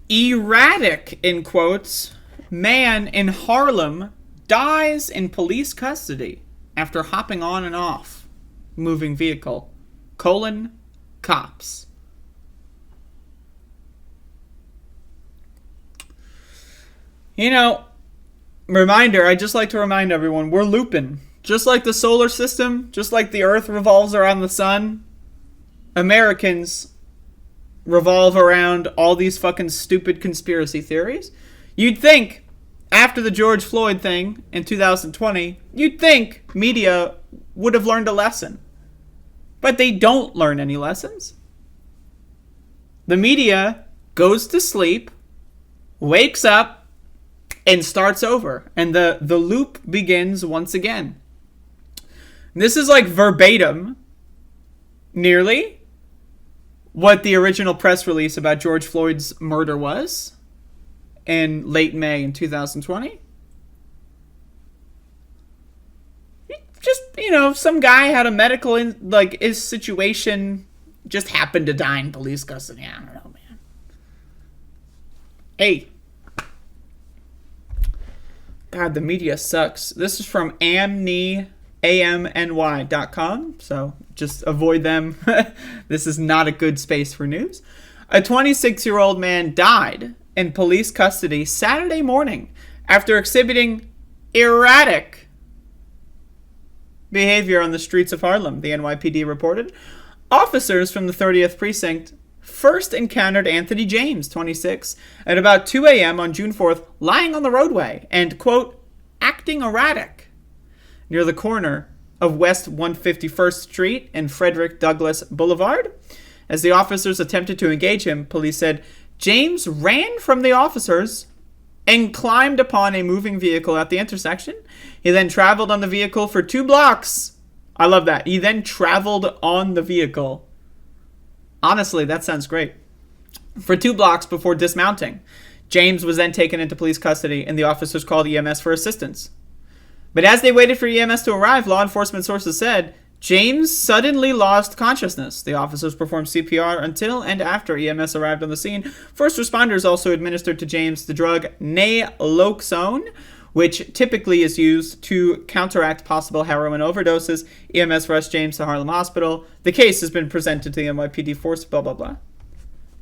Erratic, in quotes, man in Harlem dies in police custody after hopping on and off moving vehicle. Cops. You know, reminder, I just like to remind everyone, we're looping. Just like the solar system, just like the Earth revolves around the sun, Americans revolve around all these fucking stupid conspiracy theories. You'd think, after the George Floyd thing in 2020, you'd think media would have learned a lesson. But they don't learn any lessons. The media goes to sleep, wakes up, and starts over. And the loop begins once again. This is like verbatim, nearly, what the original press release about George Floyd's murder was in late May in 2020. Just, some guy had a medical, his situation just happened to die in police custody. I don't know, man. Hey. God, the media sucks. This is from amny.com, so just avoid them. This is not a good space for news. A 26-year-old man died in police custody Saturday morning after exhibiting erratic behavior on the streets of Harlem, the NYPD reported. Officers from the 30th Precinct first encountered Anthony James, 26, at about 2 a.m. on June 4th, lying on the roadway and, quote, acting erratic near the corner of West 151st Street and Frederick Douglass Boulevard. As the officers attempted to engage him, police said James ran from the officers and climbed upon a moving vehicle at the intersection. He then traveled on the vehicle for 2 blocks. I love that. He then traveled on the vehicle. Honestly, that sounds great. For 2 blocks before dismounting. James was then taken into police custody and the officers called EMS for assistance. But as they waited for EMS to arrive, law enforcement sources said James suddenly lost consciousness. The officers performed CPR until and after EMS arrived on the scene. First responders also administered to James the drug naloxone, which typically is used to counteract possible heroin overdoses. EMS rushed James to Harlem Hospital. The case has been presented to the NYPD force, blah, blah, blah.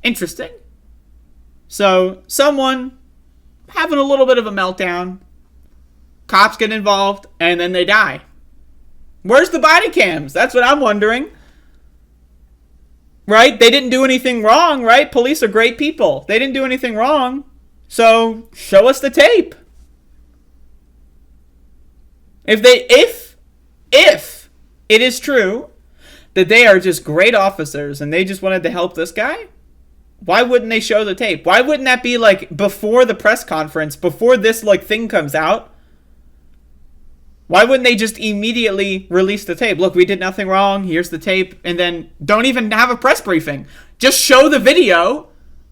Interesting. So, someone having a little bit of a meltdown, cops get involved, and then they die. Where's the body cams? That's what I'm wondering. Right? They didn't do anything wrong, right? Police are great people. They didn't do anything wrong. So, show us the tape. If it is true that they are just great officers and they just wanted to help this guy, why wouldn't they show the tape? Why wouldn't that be before the press conference, before this thing comes out? Why wouldn't they just immediately release the tape? Look, we did nothing wrong. Here's the tape. And then don't even have a press briefing. Just show the video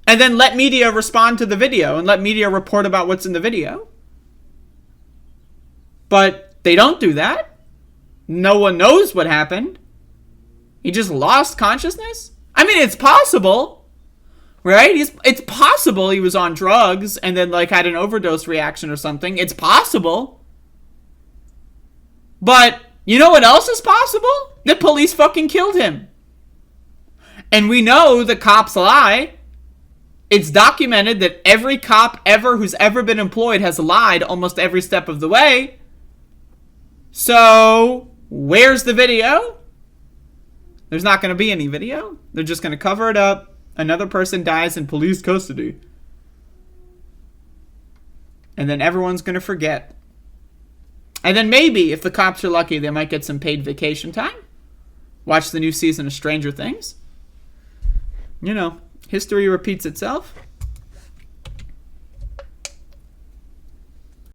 and then let media respond to the video and let media report about what's in the video. But they don't do that. No one knows what happened. He just lost consciousness. I mean, it's possible, right? It's possible he was on drugs and then had an overdose reaction or something. It's possible. But you know what else is possible? The police fucking killed him. And we know the cops lie. It's documented that every cop ever who's ever been employed has lied almost every step of the way. So, where's the video? There's not going to be any video. They're just going to cover it up. Another person dies in police custody. And then everyone's going to forget. And then maybe, if the cops are lucky, they might get some paid vacation time. Watch the new season of Stranger Things. History repeats itself.